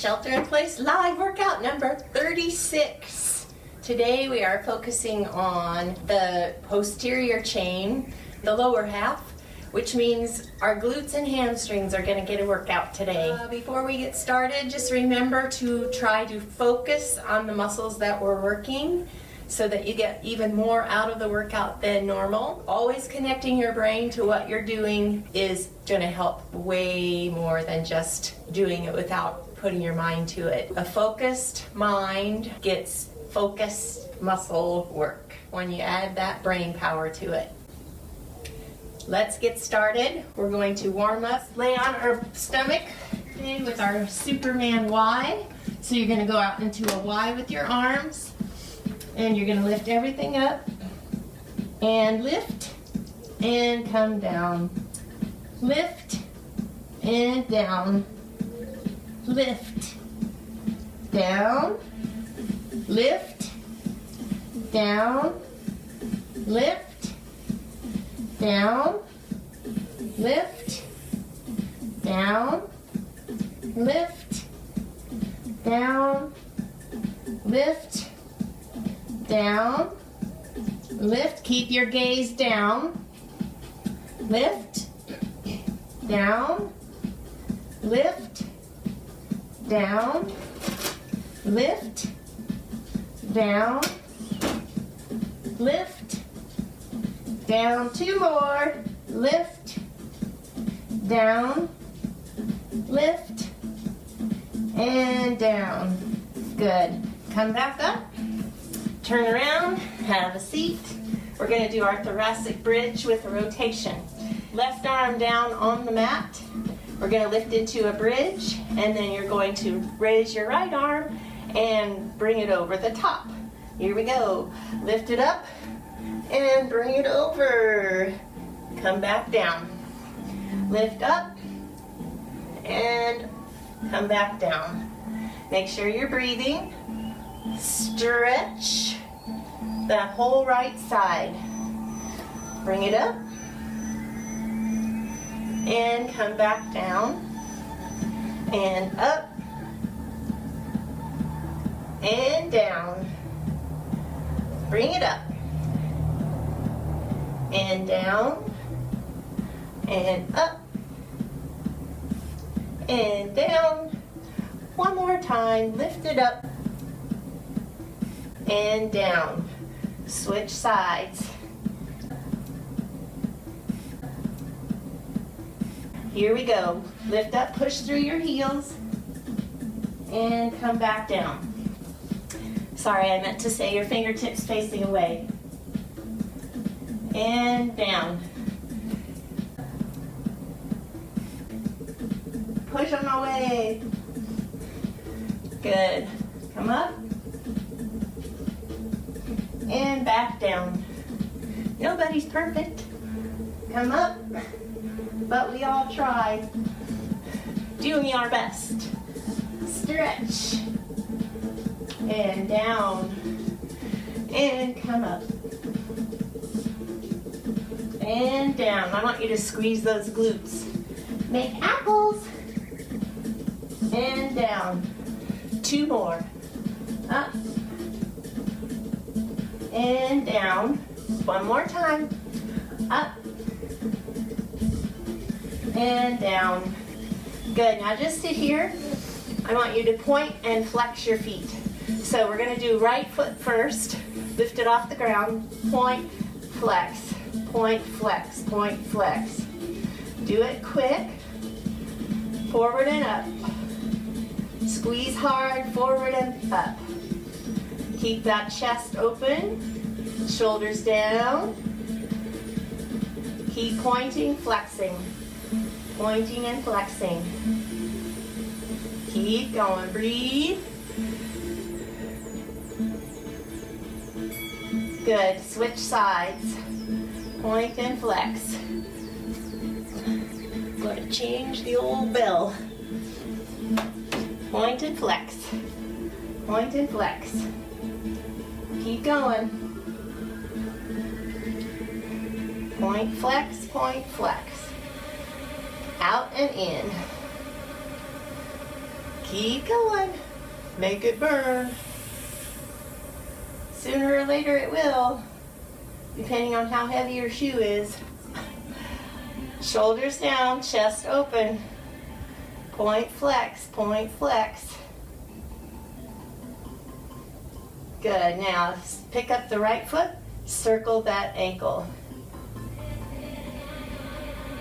Shelter in Place live workout number 36. Today we are focusing on the posterior chain, the lower half, which means our glutes and hamstrings are going to get a workout today. Before we get started, just remember to try to focus on the muscles that we're working so that you get even more out of the workout than normal. Always connecting your brain to what you're doing is going to help way more than just doing it without putting your mind to it. A focused mind gets focused muscle work when you add that brain power to it. Let's get started. We're going to warm up, lay on our stomach with our Superman Y. So you're going to go out into a Y with your arms. And you're going to lift everything up and lift and come down. Lift and down. Lift, down, lift, down, lift, down, lift, down, lift, down, lift, down, lift, keep your gaze down, lift, down, lift, down, lift, down, lift, down, two more, lift, down, lift, and down. Good. Come back up. Turn around, have a seat. We're going to do our thoracic bridge with a rotation. Left arm down on the mat. We're going to lift into a bridge, and then you're going to raise your right arm and bring it over the top. Here we go. Lift it up and bring it over. Come back down. Lift up and come back down. Make sure you're breathing. Stretch that whole right side. Bring it up and come back down and up and down. Bring it up and down and up and down. One more time. Lift it up and down. Switch sides. Here we go. Lift up, push through your heels, and come back down. Sorry, I meant to say your fingertips facing away. And down. Push them away. Good. Come up. And back down. Nobody's perfect. Come up, but we all try. Doing our best. Stretch. And down. And come up. And down. I want you to squeeze those glutes. Make apples. And down. Two more. Up. And down. One more time. Up. And down. Good. Now just sit here. I want you to point and flex your feet. So we're going to do right foot first. Lift it off the ground. Point, flex. Point, flex. Point, flex. Do it quick. Forward and up. Squeeze hard. Forward and up. Keep that chest open, shoulders down. Keep pointing, flexing. Pointing and flexing. Keep going, breathe. Good, switch sides. Point and flex. Going to change the old bell. Point and flex. Point and flex. Keep going. Point, flex, point, flex. Out and in. Keep going. Make it burn. Sooner or later it will, depending on how heavy your shoe is. Shoulders down, chest open. Point flex, point flex. Good. Now pick up the right foot, circle that ankle.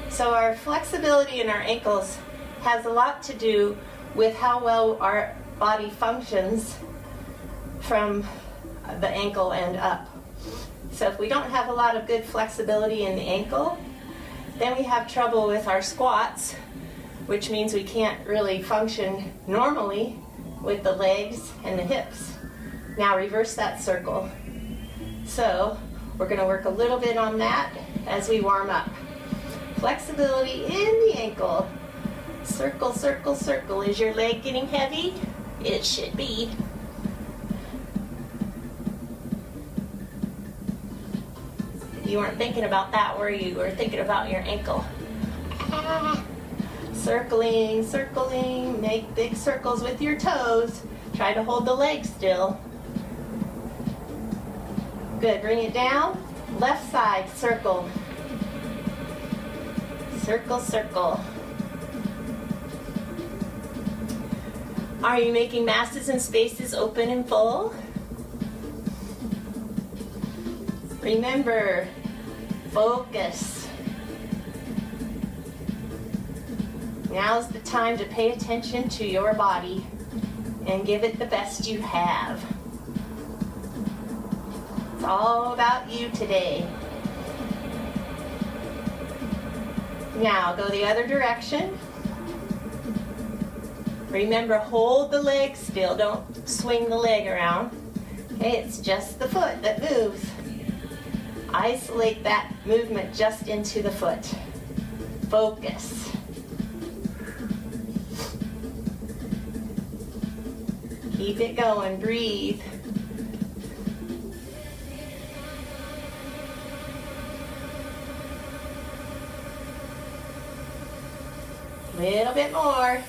So our flexibility in our ankles has a lot to do with how well our body functions from the ankle and up. So if we don't have a lot of good flexibility in the ankle, then we have trouble with our squats, which means we can't really function normally with the legs and the hips. Now reverse that circle. So we're going to work a little bit on that as we warm up. Flexibility in the ankle. Circle, circle, circle. Is your leg getting heavy? It should be. You weren't thinking about that, were you? You were thinking about your ankle. Circling, circling. Make big circles with your toes. Try to hold the leg still. Good. Bring it down. Left side, circle. Circle, circle. Are you making masses and spaces open and full? Remember, focus. Now's the time to pay attention to your body and give it the best you have. It's all about you today. Now go the other direction. Remember, hold the leg still. Don't swing the leg around. Okay, it's just the foot that moves. Isolate that movement just into the foot. Focus. Keep it going. Breathe. Little bit more.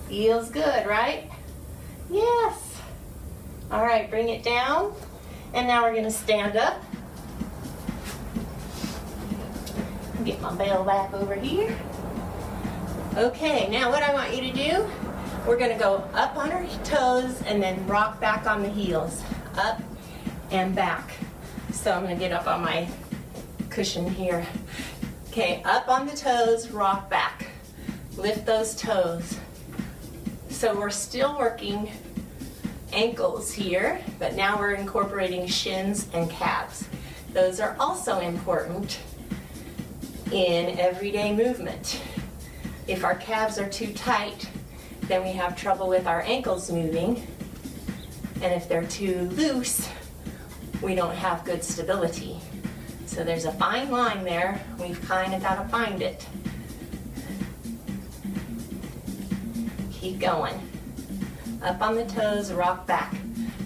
Feels good, right? Yes. All right, bring it down. And now we're going to stand up. Get my bell back over here. Okay, now what I want you to do, we're going to go up on our toes and then rock back on the heels. Up and back. So I'm going to get up on my cushion here. Okay, up on the toes, rock back. Lift those toes. So we're still working ankles here, but now we're incorporating shins and calves. Those are also important in everyday movement. If our calves are too tight, then we have trouble with our ankles moving. And if they're too loose, we don't have good stability. So there's a fine line there. We've kind of got to find it. Keep going. Up on the toes, rock back.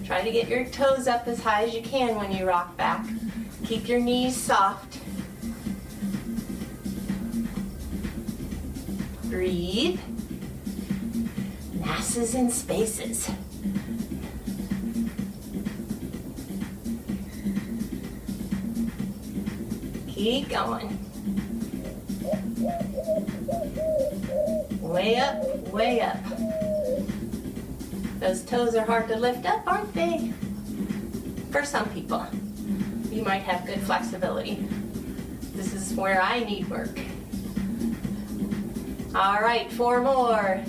Try to get your toes up as high as you can when you rock back. Keep your knees soft. Breathe. Masses and spaces. Keep going. Way up, way up. Those toes are hard to lift up, aren't they? For some people. You might have good flexibility. This is where I need work. All right, 4 more.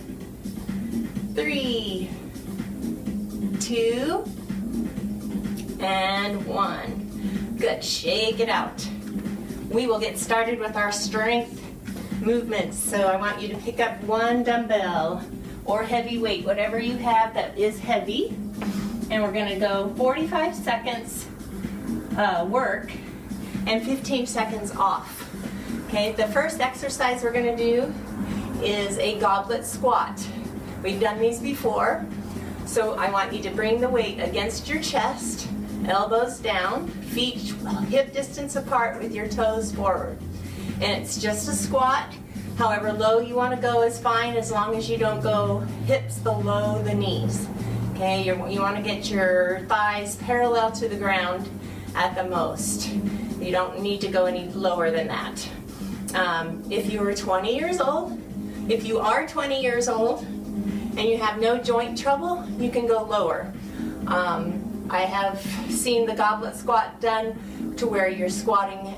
3, 2, and 1. Good, shake it out. We will get started with our strength movements. So I want you to pick up 1 dumbbell or heavy weight, whatever you have that is heavy. And we're gonna go 45 seconds work and 15 seconds off. Okay, the first exercise we're gonna do is a goblet squat. We've done these before. So I want you to bring the weight against your chest, elbows down, feet hip distance apart with your toes forward. And it's just a squat. However low you want to go is fine, as long as you don't go hips below the knees. Okay, you want to get your thighs parallel to the ground at the most. You don't need to go any lower than that. If you are 20 years old and you have no joint trouble, you can go lower. I have seen the goblet squat done to where you're squatting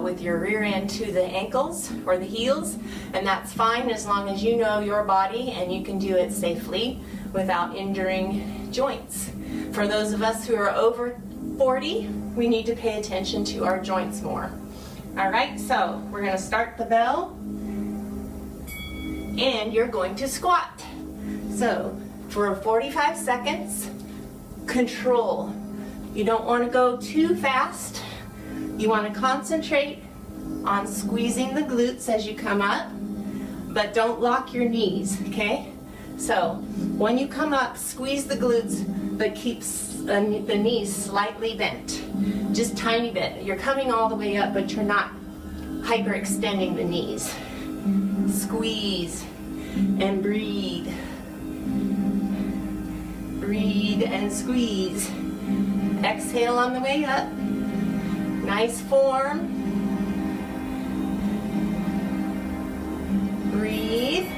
with your rear end to the ankles or the heels, and that's fine as long as you know your body and you can do it safely without injuring joints. For those of us who are over 40, we need to pay attention to our joints more. All right, so we're going to start the bell, and you're going to squat. So for 45 seconds, control. You don't want to go too fast. You want to concentrate on squeezing the glutes as you come up, but don't lock your knees, okay? So when you come up, squeeze the glutes, but keep the knees slightly bent, just tiny bit. You're coming all the way up, but you're not hyperextending the knees. Squeeze and breathe. Breathe and squeeze. Exhale on the way up. Nice form. Breathe.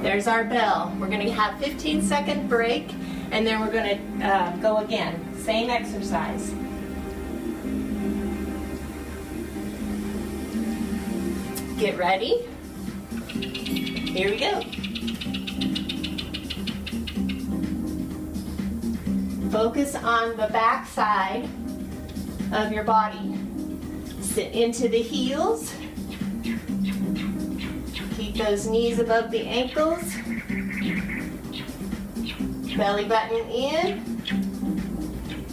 There's our bell. We're going to have 15-second break, and then we're going to go again. Same exercise. Get ready. Here we go. Focus on the back side of your body. Sit into the heels. Keep those knees above the ankles. Belly button in.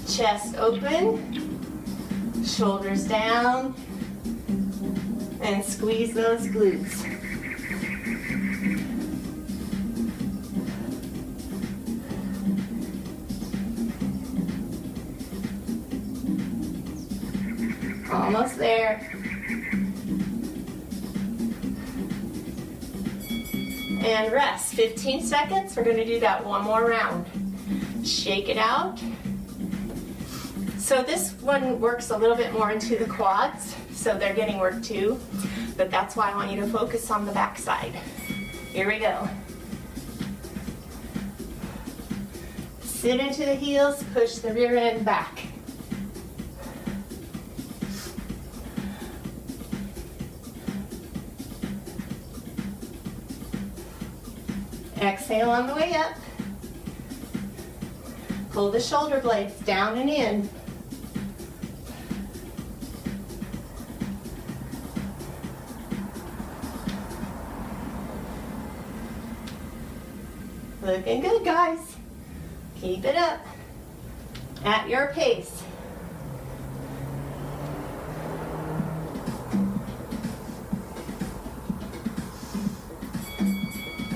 Chest open. Shoulders down. And squeeze those glutes. Almost there. And rest. 15 seconds. We're going to do that one more round. Shake it out. So this one works a little bit more into the quads, so they're getting work too. But that's why I want you to focus on the back side. Here we go. Sit into the heels, push the rear end back. Exhale on the way up. Pull the shoulder blades down and in. Looking good, guys. Keep it up at your pace.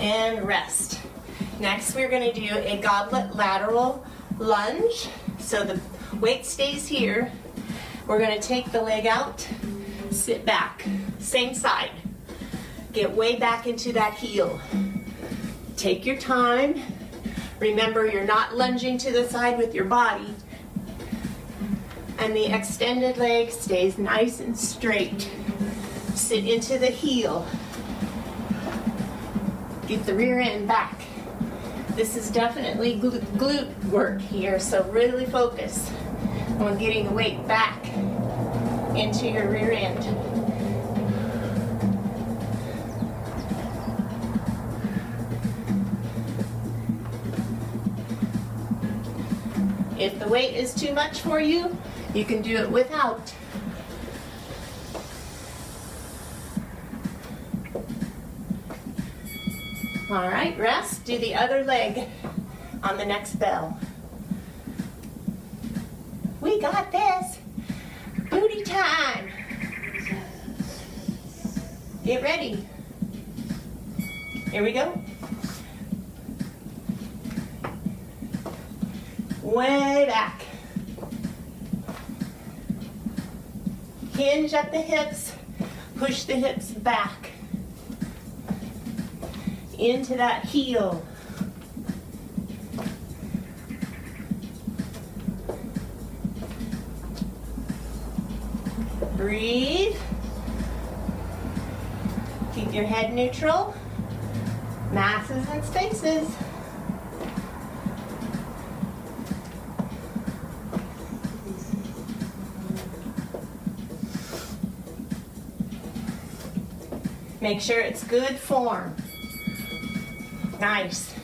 And rest. Next, we're going to do a goblet lateral lunge. So the weight stays here. We're going to take the leg out, sit back, same side. Get way back into that heel. Take your time. Remember, you're not lunging to the side with your body. And the extended leg stays nice and straight. Sit into the heel. Get the rear end back. This is definitely glute work here, so really focus on getting the weight back into your rear end. If the weight is too much for you, you can do it without. All right, rest. Do the other leg on the next bell. We got this. Booty time. Get ready. Here we go. Way back. Hinge at the hips. Push the hips back. into that heel. Breathe. Keep your head neutral. Masses and spaces. Make sure it's good form. Nice.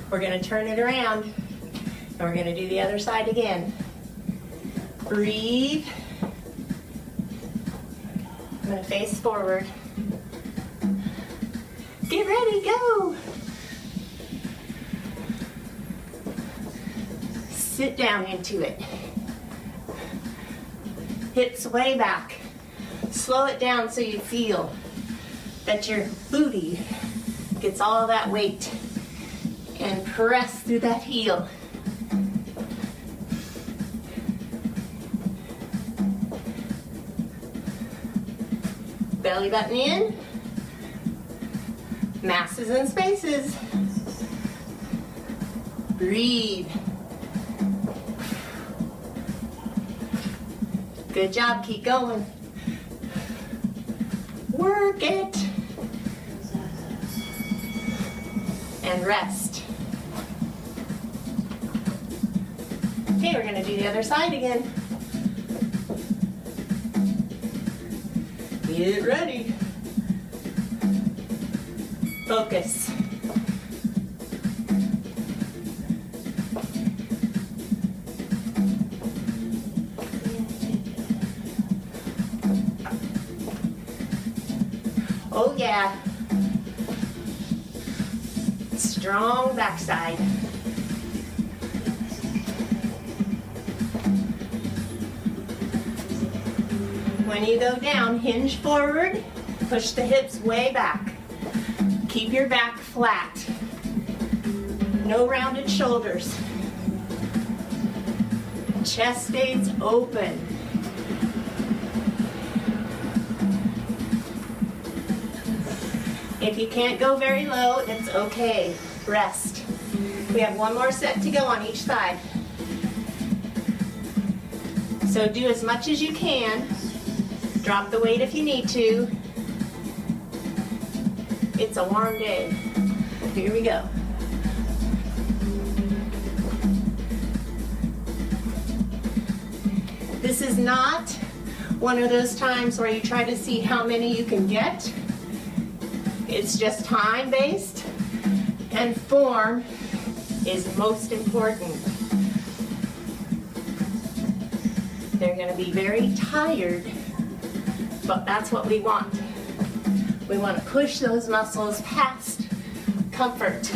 We're going to turn it around and we're going to do the other side again. Breathe. I'm going to face forward. Get ready, go. Sit down into it. Hips way back. Slow it down so you feel that your booty gets all that weight, and press through that heel. Belly button in. Masses and spaces. Breathe. Good job, keep going. Work it. And rest. Okay, we're going to do the other side again. Get ready. Focus. Oh yeah. Strong backside. When you go down, hinge forward, push the hips way back. Keep your back flat. No rounded shoulders. Chest stays open. If you can't go very low, it's okay. Rest. We have one more set to go on each side. So do as much as you can. Drop the weight if you need to. It's a warm day. Here we go. This is not one of those times where you try to see how many you can get. It's just time-based, and form is most important. They're going to be very tired, but that's what we want. We want to push those muscles past comfort.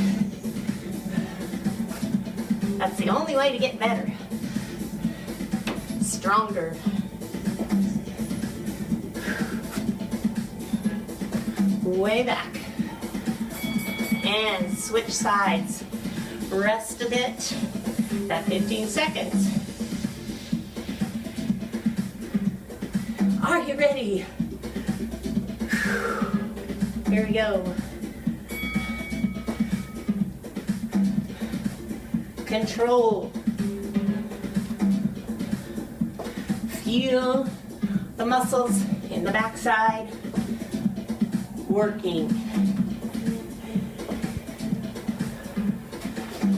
That's the only way to get better. Stronger. Way back. And switch sides. Rest a bit. That 15 seconds. Are you ready? Here we go. Control. Feel the muscles in the backside working.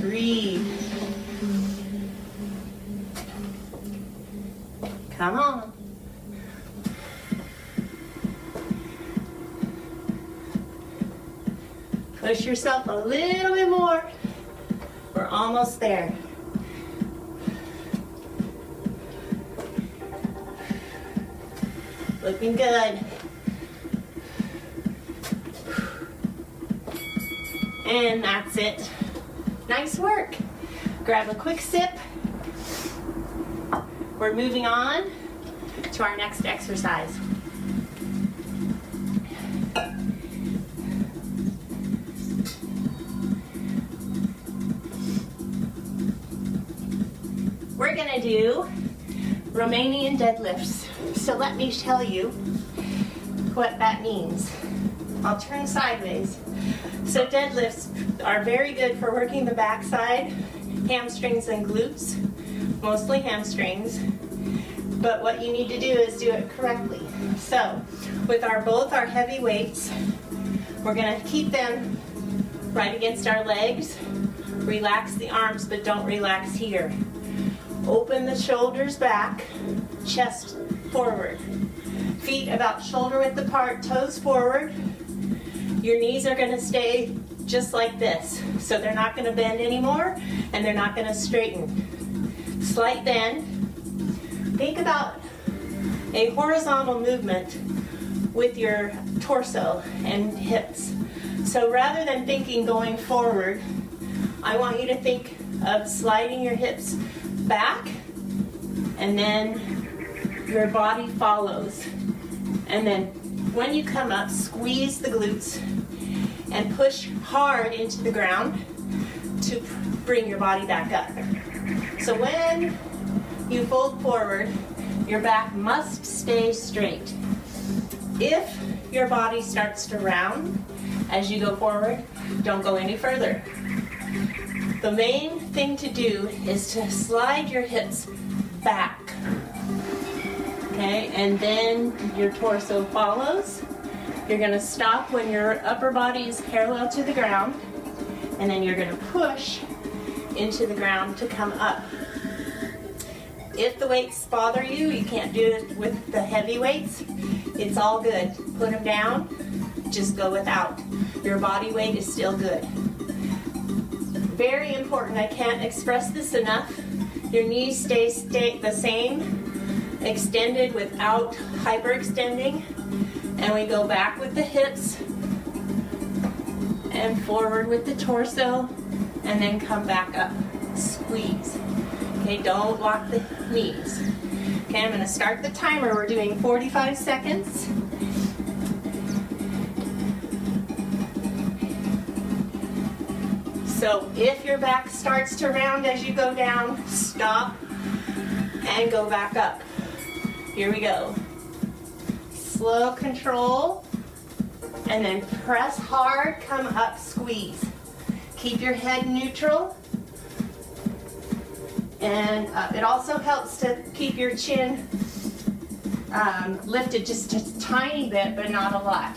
Breathe. Come on. Push yourself a little bit more. We're almost there. Looking good. And that's it. Nice work. Grab a quick sip. We're moving on to our next exercise. We're gonna do Romanian deadlifts. So let me tell you what that means. I'll turn sideways So deadlifts are very good for working the backside, hamstrings and glutes, mostly hamstrings. But what you need to do is do it correctly. So with both our heavy weights, we're going to keep them right against our legs. Relax the arms, but don't relax here. Open the shoulders back, chest forward. Feet about shoulder width apart, toes forward. Your knees are going to stay just like this. So they're not going to bend anymore, and they're not going to straighten. Slight bend. Think about a horizontal movement with your torso and hips. So rather than thinking going forward, I want you to think of sliding your hips back, and then your body follows. And then when you come up, squeeze the glutes and push hard into the ground to bring your body back up. So when you fold forward, your back must stay straight. If your body starts to round as you go forward, don't go any further. The main thing to do is to slide your hips back. Okay, and then your torso follows. You're going to stop when your upper body is parallel to the ground, and then you're going to push into the ground to come up. If the weights bother you, you can't do it with the heavy weights, it's all good. Put them down, just go without. Your body weight is still good. Very important, I can't express this enough. Your knees stay the same, extended without hyperextending. And we go back with the hips and forward with the torso, and then come back up. Squeeze. Okay, don't lock the knees. Okay, I'm going to start the timer. We're doing 45 seconds. So if your back starts to round as you go down, stop and go back up. Here we go. Slow control, and then press hard, come up, squeeze. Keep your head neutral and up. It also helps to keep your chin lifted just a tiny bit, but not a lot.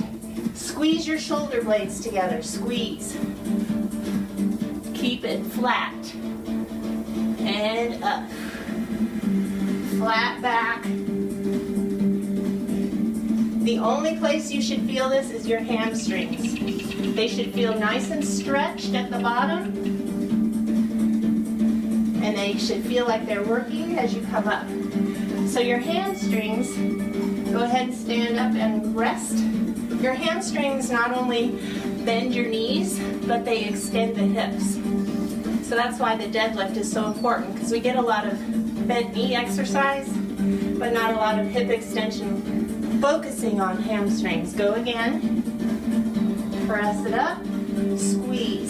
Squeeze your shoulder blades together, squeeze. Keep it flat and up. Flat back. The only place you should feel this is your hamstrings. They should feel nice and stretched at the bottom, and they should feel like they're working as you come up. So your hamstrings, go ahead and stand up and rest. Your hamstrings not only bend your knees, but they extend the hips. So that's why the deadlift is so important, because we get a lot of bent knee exercise, but not a lot of hip extension. Focusing on hamstrings. Go again. Press it up. Squeeze.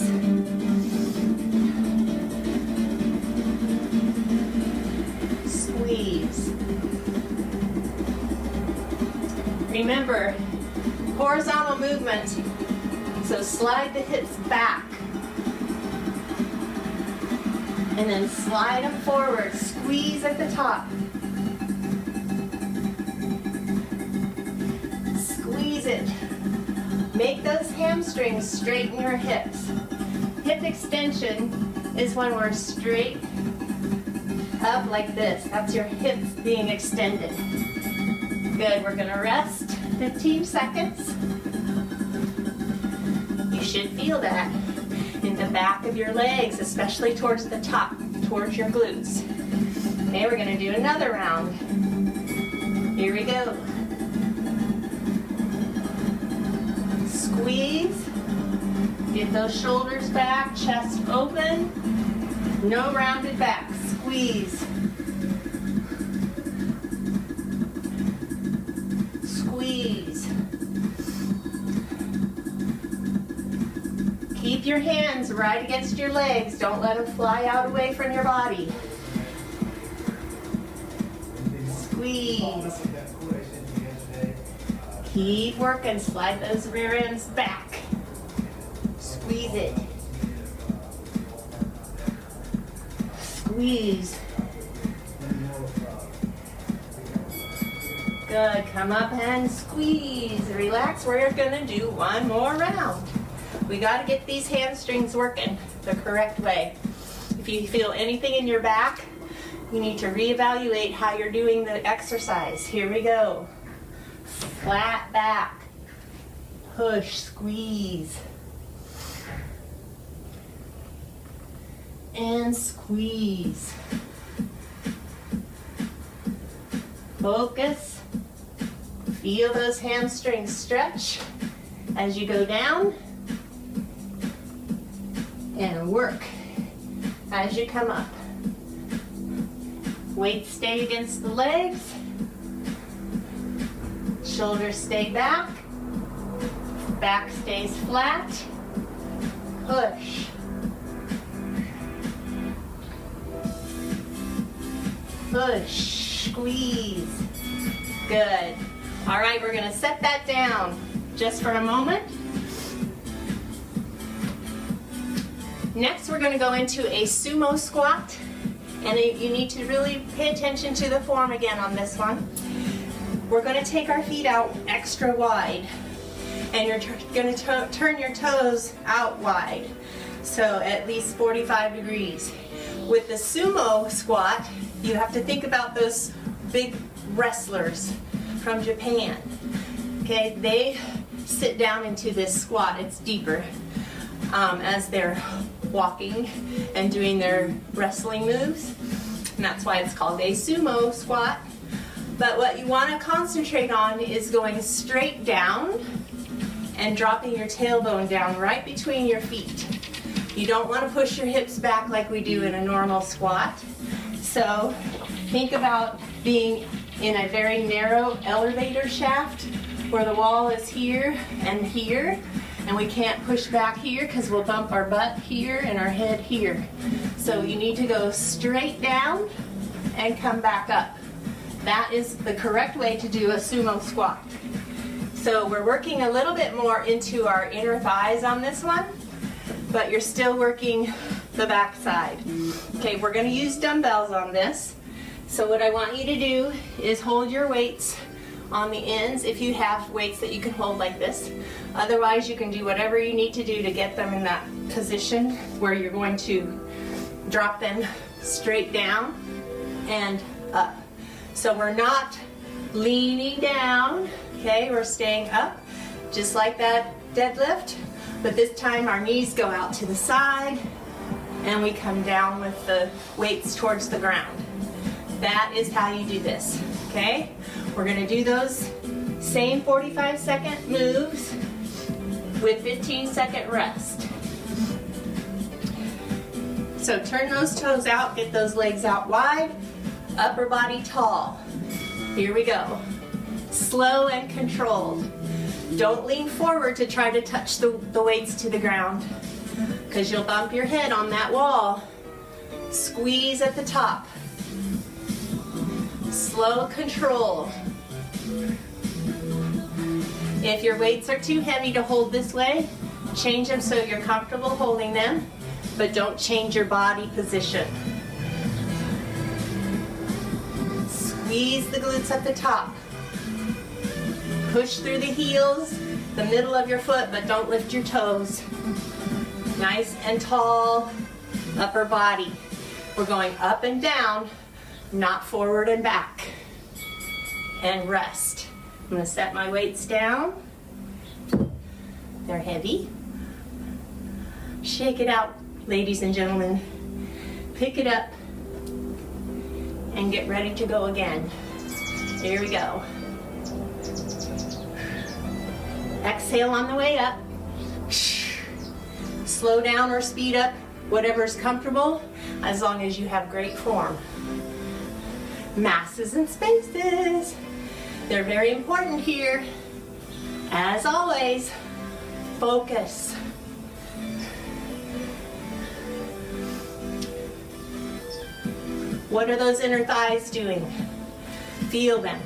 Squeeze. Remember, horizontal movement. So slide the hips back. And then slide them forward. Squeeze at the top. Squeeze it. Make those hamstrings straighten your hips. Hip extension is when we're straight up like this. That's your hips being extended. Good, we're gonna rest 15 seconds. You should feel that in the back of your legs, especially towards the top, towards your glutes. Okay, we're gonna do another round. Here we go. Squeeze. Get those shoulders back, chest open. No rounded back. Squeeze. Squeeze. Keep your hands right against your legs. Don't let them fly out away from your body. Squeeze. Keep working. Slide those rear ends back. Squeeze it. Squeeze. Good, come up and squeeze. Relax, we're gonna do one more round. We gotta get these hamstrings working the correct way. If you feel anything in your back, you need to reevaluate how you're doing the exercise. Here we go. Flat back. Push, squeeze. And squeeze. Focus. Feel those hamstrings stretch as you go down. And work as you come up. Weights stay against the legs. Shoulders stay back. Back stays flat. Push. Push. Squeeze. Good. All right, we're going to set that down just for a moment. Next, we're going to go into a sumo squat. And you need to really pay attention to the form again on this one. We're going to take our feet out extra wide. And you're going to turn your toes out wide. So at least 45 degrees. With the sumo squat, you have to think about those big wrestlers from Japan. Okay, they sit down into this squat. It's deeper as they're walking and doing their wrestling moves. And that's why it's called a sumo squat. But what you want to concentrate on is going straight down and dropping your tailbone down right between your feet. You don't want to push your hips back like we do in a normal squat. So think about being in a very narrow elevator shaft where the wall is here, and we can't push back here because we'll bump our butt here and our head here. So you need to go straight down and come back up. That is the correct way to do a sumo squat. So we're working a little bit more into our inner thighs on this one, but you're still working the back side. Okay, we're going to use dumbbells on this. So what I want you to do is hold your weights on the ends if you have weights that you can hold like this. Otherwise, you can do whatever you need to do to get them in that position where you're going to drop them straight down and up. So we're not leaning down, okay? We're staying up, just like that deadlift, but this time our knees go out to the side and we come down with the weights towards the ground. That is how you do this, okay? We're gonna do those same 45-second moves with 15-second rest. So turn those toes out, get those legs out wide, upper body tall. Here we go. Slow and controlled. Don't lean forward to try to touch the weights to the ground because you'll bump your head on that wall. Squeeze at the top. Slow control. If your weights are too heavy to hold this way, change them so you're comfortable holding them, but don't change your body position. Squeeze the glutes at the top. Push through the heels, the middle of your foot, but don't lift your toes. Nice and tall upper body. We're going up and down, not forward and back. And rest. I'm going to set my weights down. They're heavy. Shake it out, ladies and gentlemen. Pick it up and get ready to go again. Here we go. Exhale on the way up. Slow down or speed up, whatever's comfortable, as long as you have great form. Masses and spaces. They're very important here. As always, focus. What are those inner thighs doing? Feel them.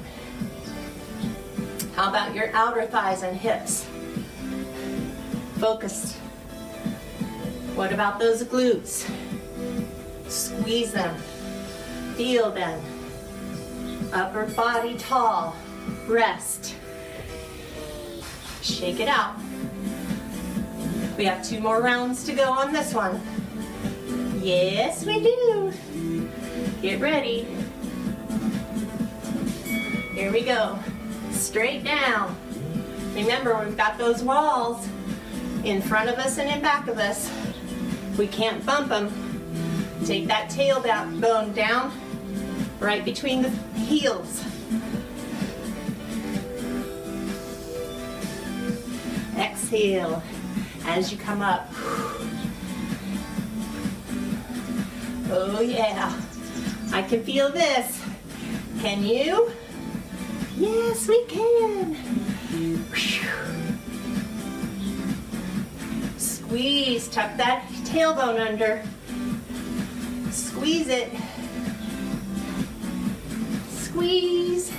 How about your outer thighs and hips? Focus. What about those glutes? Squeeze them, feel them. Upper body tall, rest. Shake it out. We have 2 more rounds to go on this one. Yes, we do. Get ready. Here we go. Straight down. Remember, we've got those walls in front of us and in back of us. We can't bump them. Take that tailbone down right between the heels. Exhale as you come up. Oh yeah, I can feel this. Can you? Yes, we can. Squeeze, tuck that tailbone under. Squeeze it. Squeeze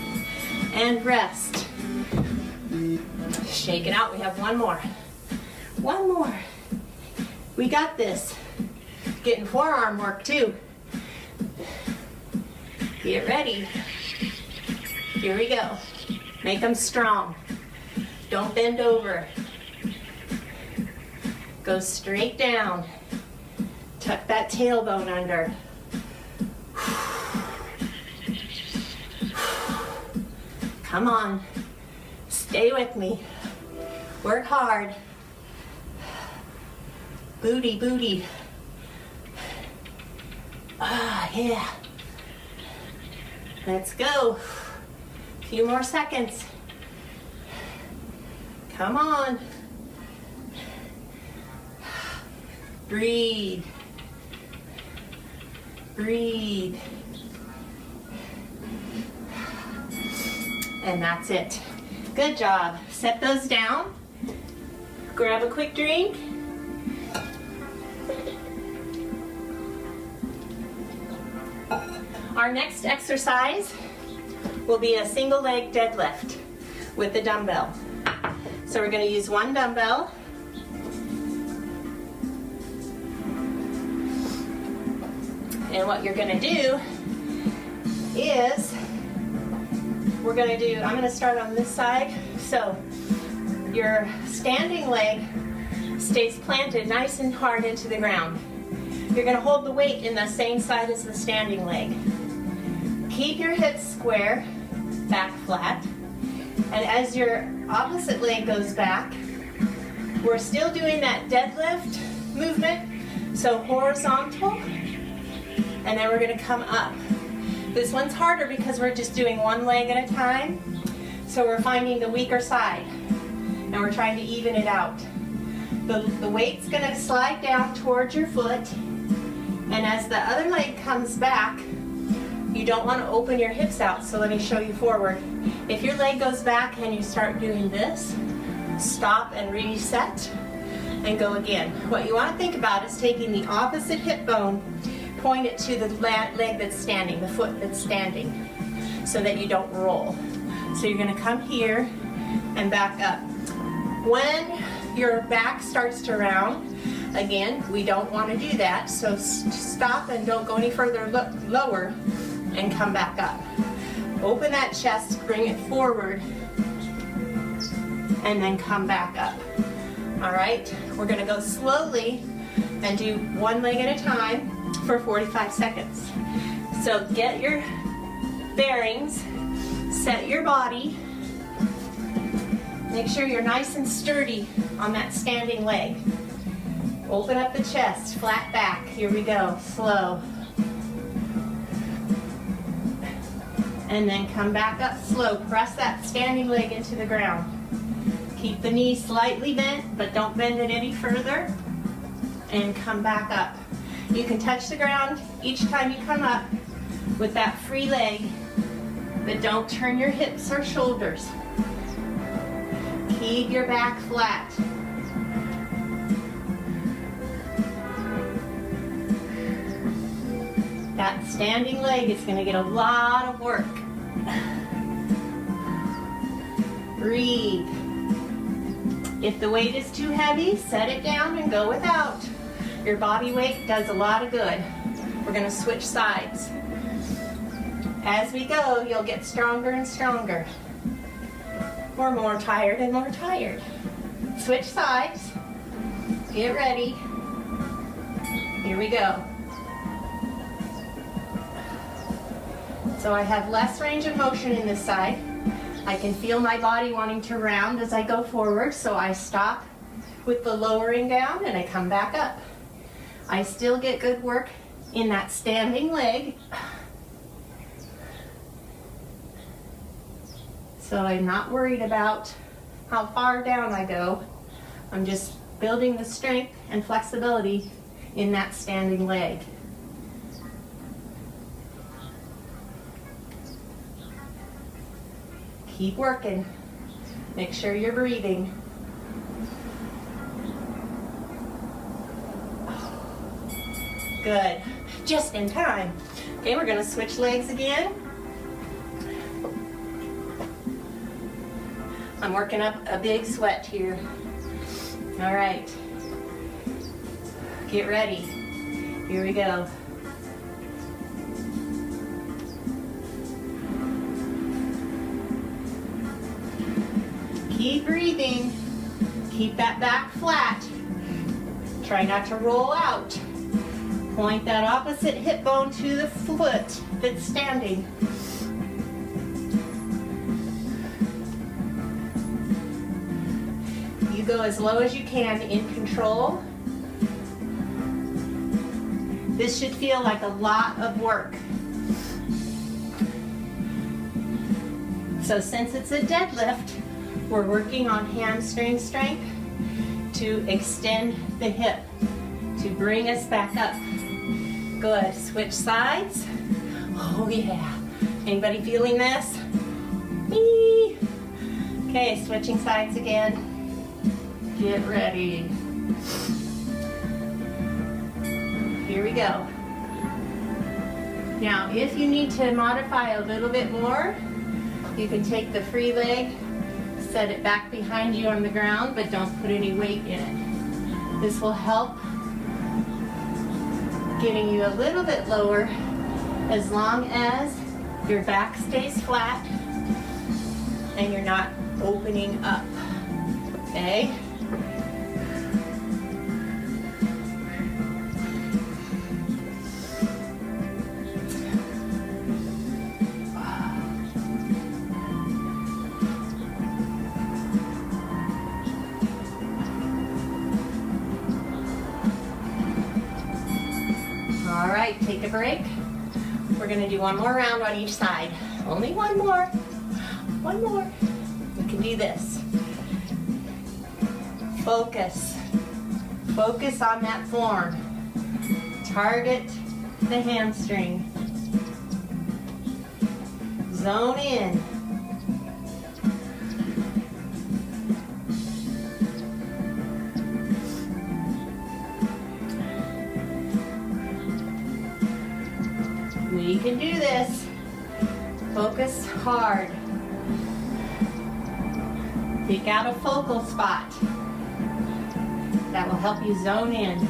and rest. Shake it out. We have 1 more. 1 more. We got this. Getting forearm work too. Get ready. Here we go. Make them strong. Don't bend over. Go straight down. Tuck that tailbone under. Come on. Stay with me. Work hard. Booty, booty. Ah, yeah. Let's go. A few more seconds. Come on. Breathe. Breathe. And that's it. Good job. Set those down. Grab a quick drink. Our next exercise will be a single leg deadlift with the dumbbell. So we're going to use 1 dumbbell. And what you're going to do is, I'm going to start on this side. So your standing leg stays planted nice and hard into the ground. You're going to hold the weight in the same side as the standing leg. Keep your hips square, back flat. And as your opposite leg goes back, we're still doing that deadlift movement. So horizontal, and then we're going to come up. This one's harder because we're just doing 1 leg at a time. So we're finding the weaker side, and we're trying to even it out. The weight's going to slide down towards your foot, and as the other leg comes back, you don't want to open your hips out, so let me show you forward. If your leg goes back and you start doing this, stop and reset and go again. What you want to think about is taking the opposite hip bone, point it to the leg that's standing, the foot that's standing, so that you don't roll. So you're going to come here and back up. When your back starts to round, again, we don't want to do that, so stop and don't go any further lower and come back up. Open that chest, bring it forward, and then come back up. All right, we're going to go slowly and do 1 leg at a time for 45 seconds. So get your bearings, set your body, make sure you're nice and sturdy on that standing leg. Open up the chest, flat back. Here we go, slow. And then come back up slow. Press that standing leg into the ground. Keep the knee slightly bent, but don't bend it any further. And come back up. You can touch the ground each time you come up with that free leg, but don't turn your hips or shoulders. Keep your back flat. That standing leg is going to get a lot of work. Breathe. If the weight is too heavy, set it down and go without. Your body weight does a lot of good. We're gonna switch sides. As we go, you'll get stronger and stronger. Or more tired and more tired. Switch sides. Get ready. Here we go. So I have less range of motion in this side. I can feel my body wanting to round as I go forward, so I stop with the lowering down and I come back up. I still get good work in that standing leg. So I'm not worried about how far down I go. I'm just building the strength and flexibility in that standing leg. Keep working. Make sure you're breathing. Good. Just in time. Okay, we're going to switch legs again. I'm working up a big sweat here. All right. Get ready. Here we go. Keep breathing. Keep that back flat. Try not to roll out. Point that opposite hip bone to the foot that's standing. You go as low as you can in control. This should feel like a lot of work. So since it's a deadlift, we're working on hamstring strength to extend the hip, to bring us back up. Good. Switch sides. Oh yeah. Anybody feeling this? Eee. Okay, switching sides again. Get ready. Here we go. Now, if you need to modify a little bit more, you can take the free leg, set it back behind you on the ground, but don't put any weight in it. This will help getting you a little bit lower as long as your back stays flat and you're not opening up. Okay? All right, take a break. We're gonna do one more round on each side. Only one more. One more. You can do this. Focus. Focus on that form. Target the hamstring. Zone in. We can do this. Focus hard. Pick out a focal spot. That will help you zone in.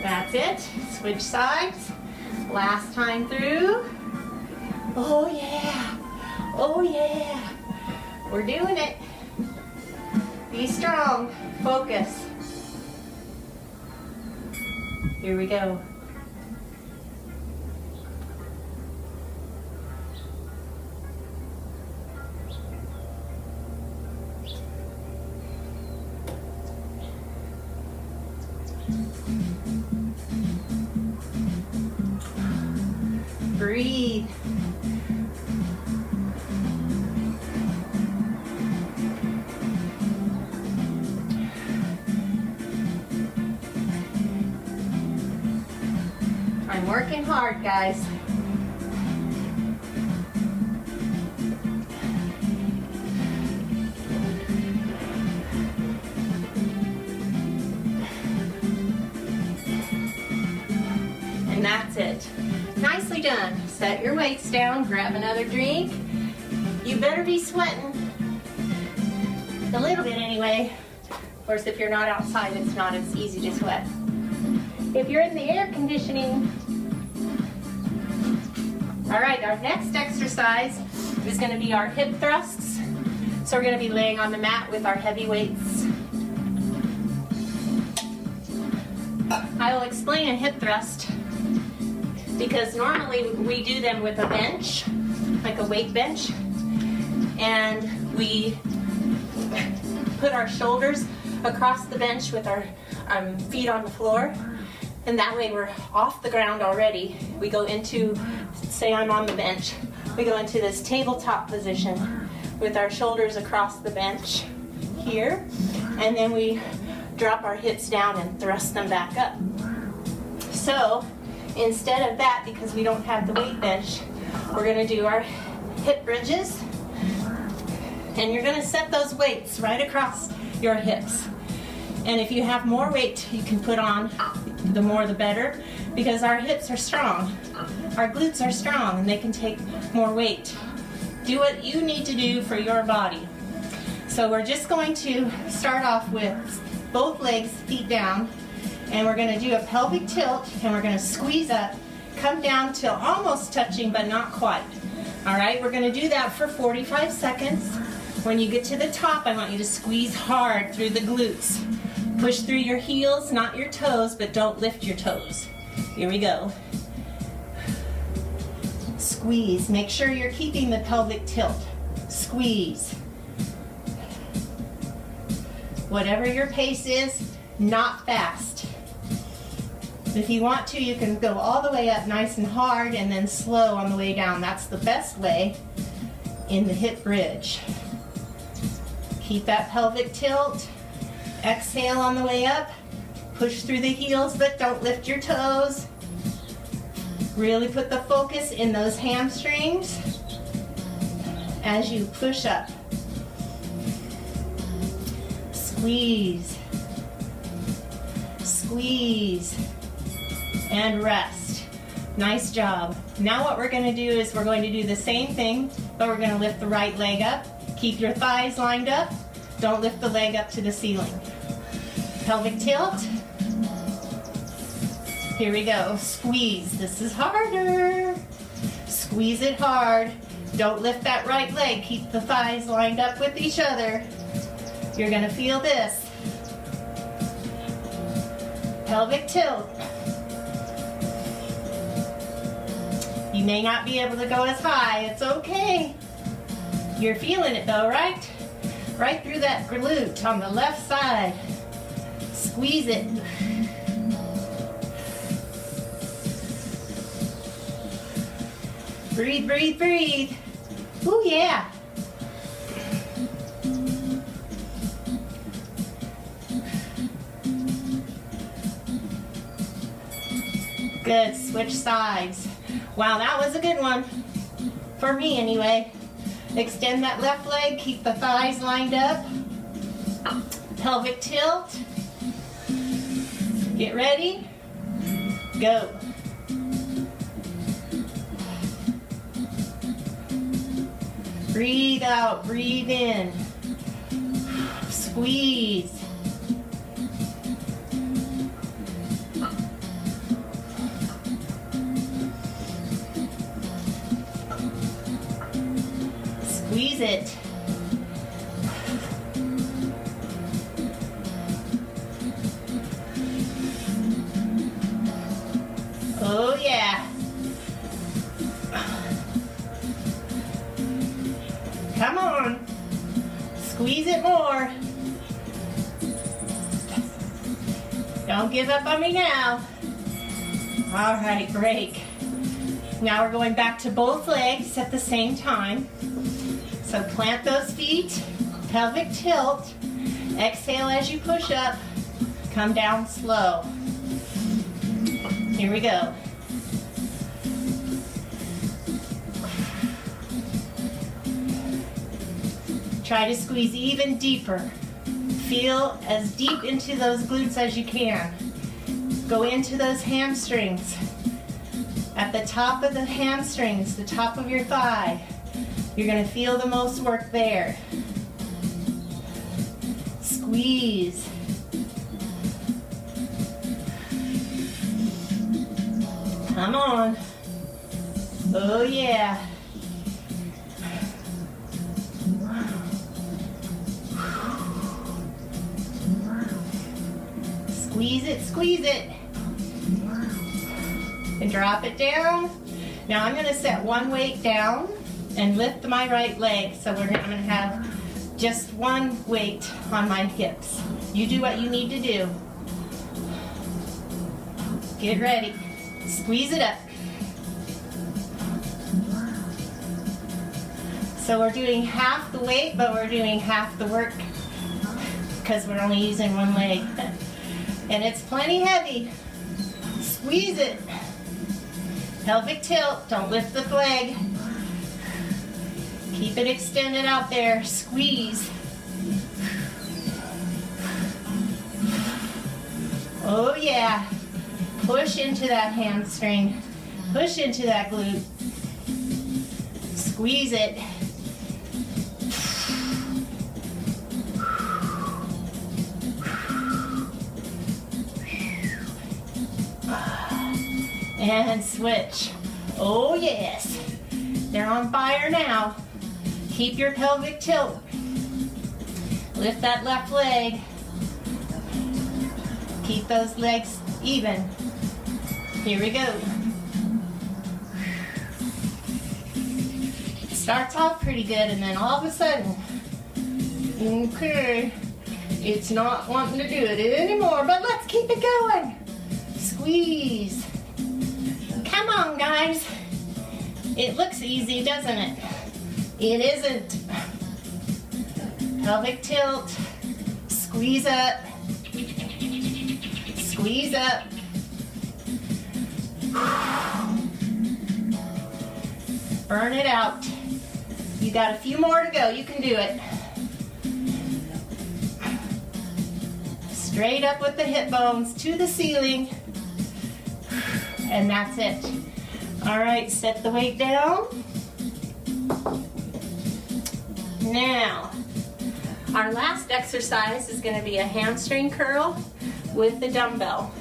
That's it. Switch sides. Last time through. Oh yeah. Oh yeah. We're doing it. Be strong. Focus. Here we go. Breathe. I'm working hard, guys. And that's it. Nicely done. Set your weights down, grab another drink. You better be sweating. A little bit anyway. Of course, if you're not outside, it's not as easy to sweat. If you're in the air conditioning, all right, our next exercise is going to be our hip thrusts. So we're going to be laying on the mat with our heavy weights. I will explain a hip thrust because normally we do them with a bench, like a weight bench, and we put our shoulders across the bench with our feet on the floor, and that way we're off the ground already. We go into, say I'm on the bench, we go into this tabletop position with our shoulders across the bench here, and then we drop our hips down and thrust them back up. So instead of that, because we don't have the weight bench, we're going to do our hip bridges, and you're going to set those weights right across your hips. And if you have more weight you can put on, the more the better, because our hips are strong, our glutes are strong, and they can take more weight. Do what you need to do for your body. So we're just going to start off with both legs, feet down, and we're going to do a pelvic tilt, and we're going to squeeze up, come down till almost touching but not quite. All right, we're going to do that for 45 seconds. When you get to the top, I want you to squeeze hard through the glutes. Push through your heels, not your toes, but don't lift your toes. Here we go. Squeeze. Make sure you're keeping the pelvic tilt. Squeeze. Whatever your pace is, not fast. If you want to, you can go all the way up nice and hard and then slow on the way down. That's the best way in the hip bridge. Keep that pelvic tilt. Exhale on the way up. Push through the heels, but don't lift your toes. Really put the focus in those hamstrings as you push up. Squeeze. Squeeze. And rest. Nice job. Now what we're going to do is we're going to do the same thing, but we're going to lift the right leg up. Keep your thighs lined up. Don't lift the leg up to the ceiling. Pelvic tilt. Here we go. Squeeze. This is harder. Squeeze it hard. Don't lift that right leg. Keep the thighs lined up with each other. You're going to feel this. Pelvic tilt. You may not be able to go as high. It's okay. You're feeling it though, right? Right through that glute on the left side. Squeeze it. Breathe, breathe, breathe. Ooh, yeah. Good, switch sides. Wow, that was a good one. For me anyway. Extend that left leg, keep the thighs lined up. Pelvic tilt. Get ready. Go. Breathe out, breathe in. Squeeze. Squeeze it. Oh yeah. Come on. Squeeze it more. Don't give up on me now. All right, break. Now we're going back to both legs at the same time. So plant those feet, pelvic tilt, exhale as you push up, come down slow. Here we go. Try to squeeze even deeper. Feel as deep into those glutes as you can. Go into those hamstrings. At the top of the hamstrings, the top of your thigh, you're going to feel the most work there. Squeeze. Come on. Oh yeah. Squeeze it, squeeze it. And drop it down. Now I'm going to set one weight down and lift my right leg. So I'm going to have just one weight on my hips. You do what you need to do. Get ready. Squeeze it up. So we're doing half the weight, but we're doing half the work because we're only using one leg. And it's plenty heavy. Squeeze it. Pelvic tilt. Don't lift the leg. Keep it extended out there. Squeeze. Oh yeah. Push into that hamstring. Push into that glute. Squeeze it. And switch. Oh yes. They're on fire now. Keep your pelvic tilt. Lift that left leg. Keep those legs even. Here we go. It starts off pretty good and then all of a sudden, okay, it's not wanting to do it anymore, but let's keep it going. Squeeze. Come on, guys. It looks easy, doesn't it? It isn't. Pelvic tilt. Squeeze up. Squeeze up. Burn it out. You got a few more to go. You can do it. Straight up with the hip bones to the ceiling. And that's it. All right, set the weight down. Now, our last exercise is going to be a hamstring curl with the dumbbell.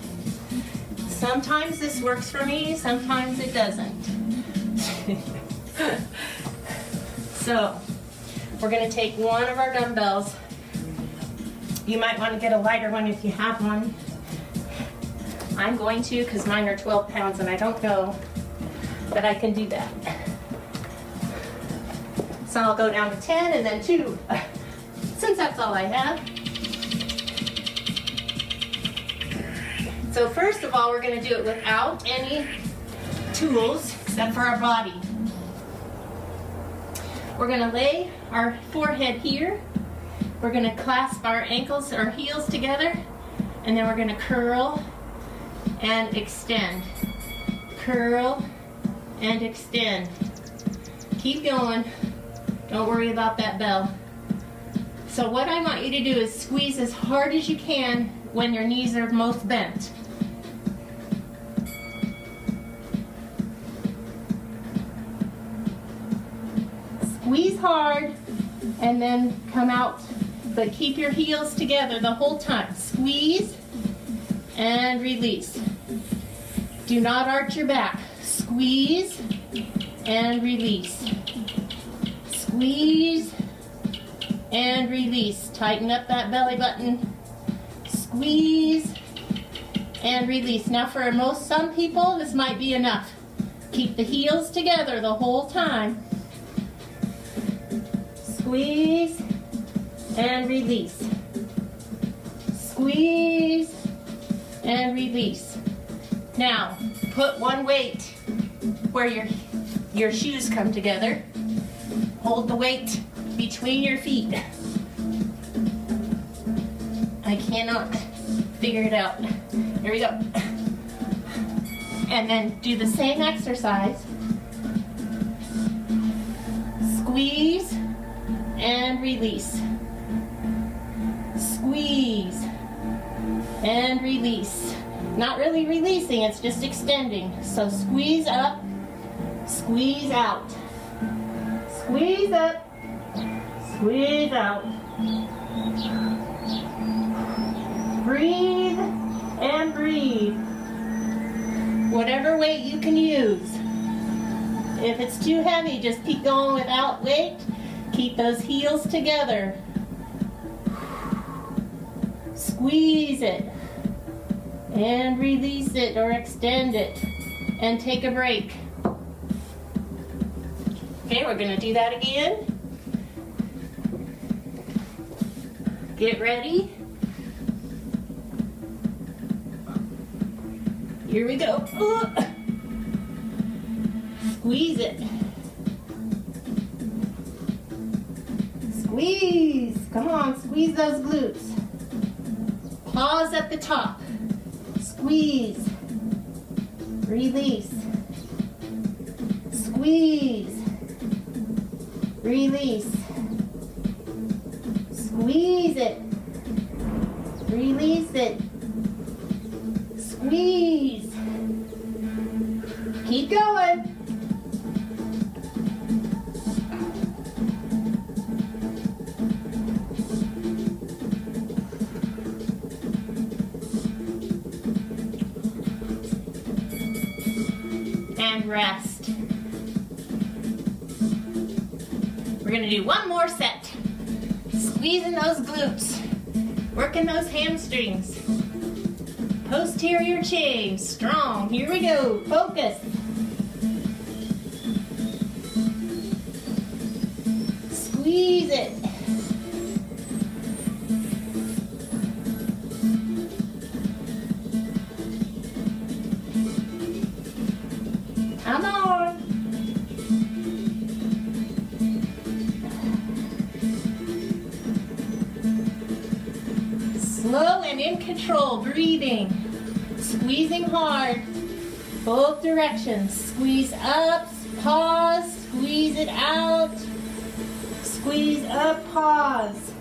Sometimes this works for me, sometimes it doesn't. So, we're going to take one of our dumbbells. You might want to get a lighter one if you have one. I'm going to because mine are 12 pounds and I don't know that I can do that. So I'll go down to 10 and then 2, since that's all I have. So first of all, we're going to do it without any tools except for our body. We're going to lay our forehead here. We're going to clasp our ankles or heels together, and then we're going to curl and extend. Curl and extend. Keep going. Don't worry about that bell. So what I want you to do is squeeze as hard as you can when your knees are most bent. Squeeze hard and then come out, but keep your heels together the whole time. Squeeze and release. Do not arch your back. Squeeze and release. Squeeze and release. Tighten up that belly button. Squeeze and release. Now for some people, this might be enough. Keep the heels together the whole time. Squeeze and release. Squeeze and release. Now, put one weight where your shoes come together. Hold the weight between your feet. I cannot figure it out. Here we go. And then do the same exercise. Squeeze and release. Squeeze and release. Not really releasing, it's just extending. So squeeze up, squeeze out. Squeeze up, squeeze out. Breathe and breathe. Whatever weight you can use. If it's too heavy, just keep going without weight. Keep those heels together. Squeeze it. And release it or extend it. And take a break. Okay, we're going to do that again. Get ready. Here we go. Squeeze it. Squeeze. Come on, squeeze those glutes. Pause at the top. Squeeze. Release. Squeeze. Release. Squeeze it. Release it. Squeeze. Keep going. And rest. We're going to do one more set. Squeezing those glutes. Working those hamstrings. Posterior chain. Strong. Here we go. Focus. Squeeze it. Come on. Slow and in control, breathing. Squeezing hard. Both directions. Squeeze up, pause, squeeze it out. Squeeze up, pause.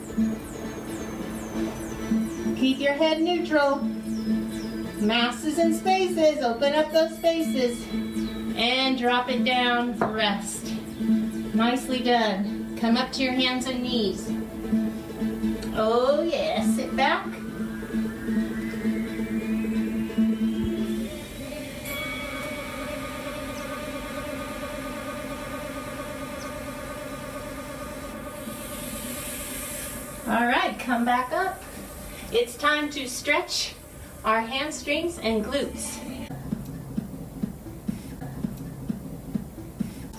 Keep your head neutral. Masses and spaces, open up those spaces. And drop it down, rest. Nicely done. Come up to your hands and knees. Oh yeah, sit back. All right, come back up. It's time to stretch our hamstrings and glutes.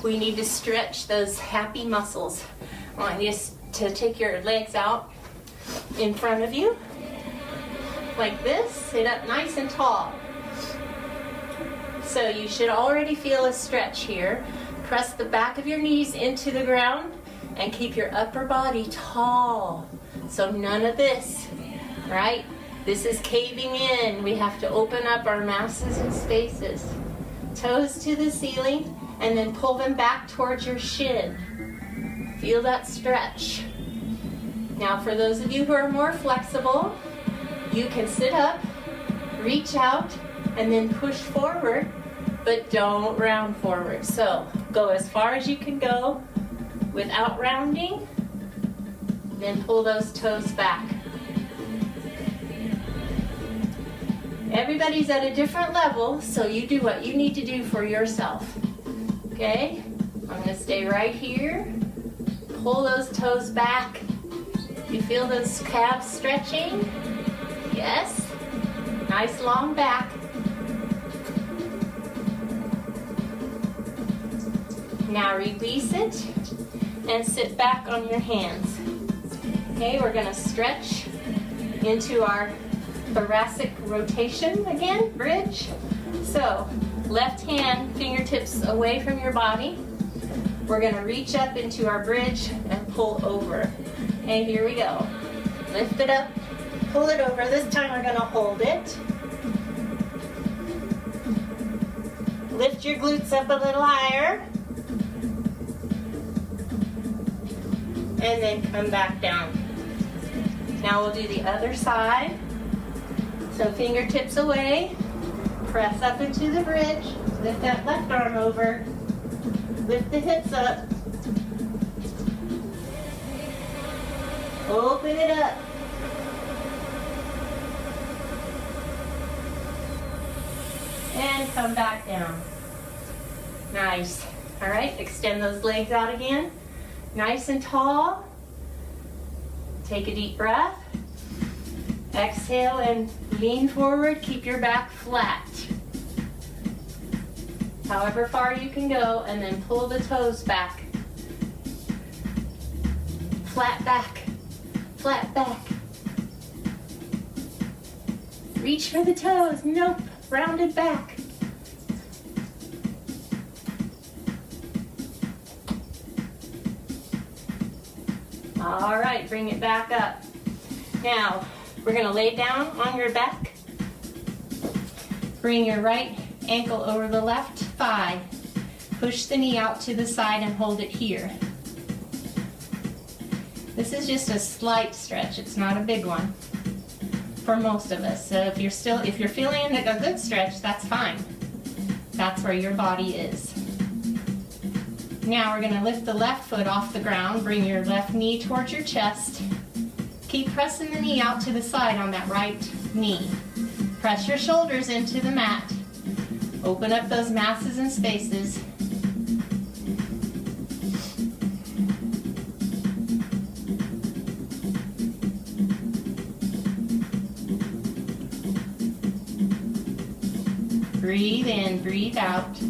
We need to stretch those happy muscles. I want you to take your legs out in front of you, like this. Sit up nice and tall. So you should already feel a stretch here. Press the back of your knees into the ground and keep your upper body tall. So none of this, right? This is caving in. We have to open up our masses and spaces. Toes to the ceiling. And then pull them back towards your shin. Feel that stretch. Now for those of you who are more flexible, you can sit up, reach out, and then push forward, but don't round forward. So go as far as you can go without rounding, then pull those toes back. Everybody's at a different level, so you do what you need to do for yourself. Okay, I'm going to stay right here. Pull those toes back. You feel those calves stretching? Yes. Nice long back. Now release it and sit back on your hands. Okay, we're going to stretch into our thoracic rotation again, bridge. So left hand, fingertips away from your body. We're going to reach up into our bridge and pull over. Okay, here we go. Lift it up, pull it over. This time we're going to hold it. Lift your glutes up a little higher. And then come back down. Now we'll do the other side. So fingertips away. Press up into the bridge. Lift that left arm over. Lift the hips up. Open it up. And come back down. Nice. All right, extend those legs out again. Nice and tall. Take a deep breath. Exhale and lean forward. Keep your back flat. However far you can go, and then pull the toes back. Flat back. Flat back. Reach for the toes. Nope. Rounded back. All right, bring it back up. Now, we're gonna lay down on your back. Bring your right ankle over the left thigh. Push the knee out to the side and hold it here. This is just a slight stretch. It's not a big one for most of us. So if you're feeling like a good stretch, that's fine. That's where your body is. Now we're gonna lift the left foot off the ground. Bring your left knee towards your chest. Keep pressing the knee out to the side on that right knee. Press your shoulders into the mat. Open up those masses and spaces. Breathe in, breathe out.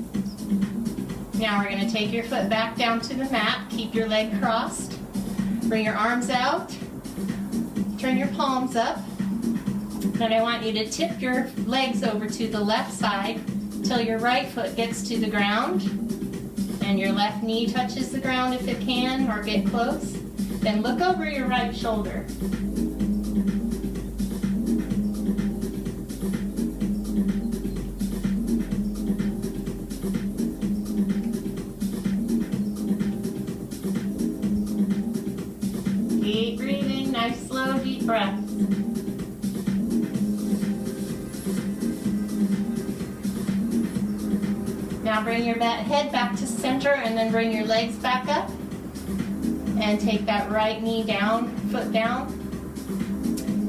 Now we're going to take your foot back down to the mat. Keep your leg crossed. Bring your arms out. Turn your palms up. Then I want you to tip your legs over to the left side till your right foot gets to the ground. And your left knee touches the ground if it can, or get close. Then look over your right shoulder. Keep breathing, nice slow deep breaths. Now bring your head back to center and then bring your legs back up. And take that right knee down, foot down.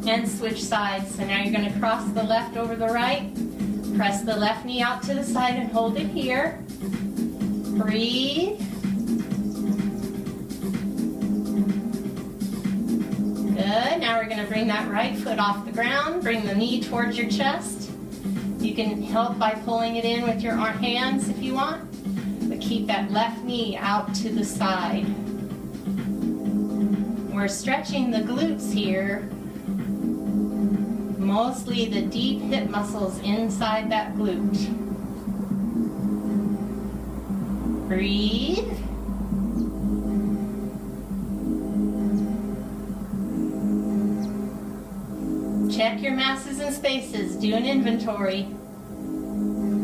And switch sides. So now you're going to cross the left over the right. Press the left knee out to the side and hold it here. Breathe. Good. Now we're going to bring that right foot off the ground. Bring the knee towards your chest. You can help by pulling it in with your hands if you want. But keep that left knee out to the side. We're stretching the glutes here. Mostly the deep hip muscles inside that glute. Breathe. Check your masses and spaces. Do an inventory.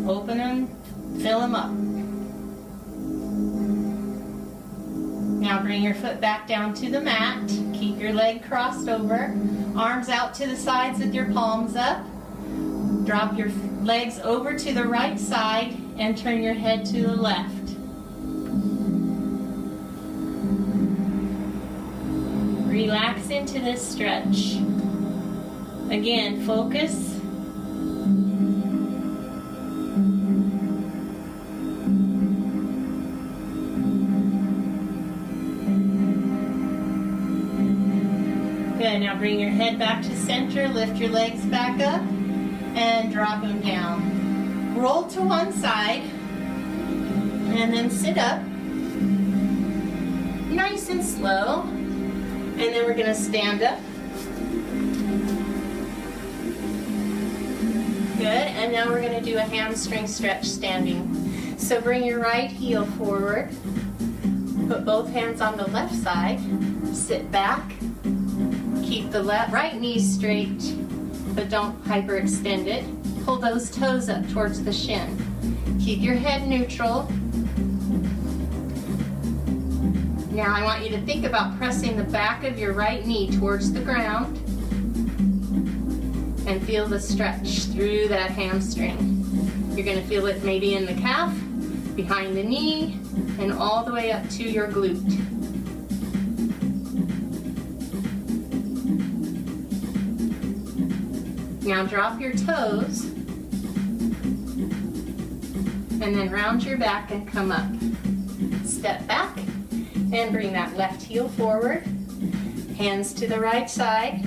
Open them, fill them up. Now bring your foot back down to the mat. Keep your leg crossed over. Arms out to the sides with your palms up. Drop your legs over to the right side and turn your head to the left. Relax into this stretch. Again, focus. Good, now bring your head back to center, lift your legs back up, and drop them down. Roll to one side, and then sit up. Nice and slow. And then we're gonna stand up. Good, and now we're going to do a hamstring stretch standing. So bring your right heel forward, put both hands on the left side, sit back, keep the right knee straight, but don't hyperextend it. Pull those toes up towards the shin. Keep your head neutral. Now I want you to think about pressing the back of your right knee towards the ground. And feel the stretch through that hamstring. You're going to feel it maybe in the calf, behind the knee, and all the way up to your glute. Now drop your toes, and then round your back and come up. Step back, and bring that left heel forward. Hands to the right side.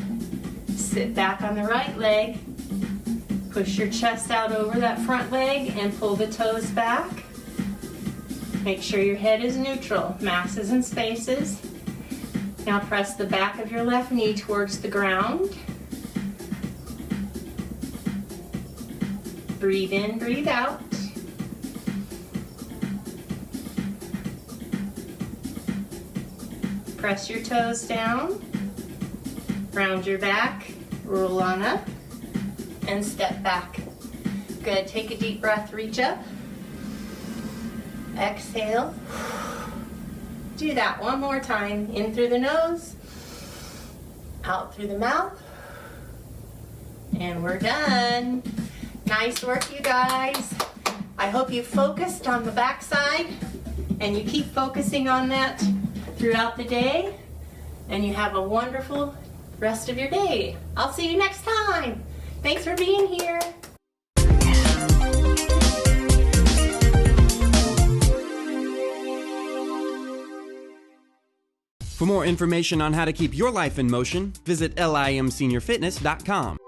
Sit back on the right leg. Push your chest out over that front leg and pull the toes back. Make sure your head is neutral, masses and spaces. Now press the back of your left knee towards the ground. Breathe in, breathe out. Press your toes down. Round your back, roll on up, and step back. Good, take a deep breath, reach up. Exhale. Do that one more time. In through the nose, out through the mouth, and we're done. Nice work, you guys. I hope you focused on the backside, and you keep focusing on that throughout the day, and you have a wonderful rest of your day. I'll see you next time. Thanks for being here. For more information on how to keep your life in motion, visit limseniorfitness.com.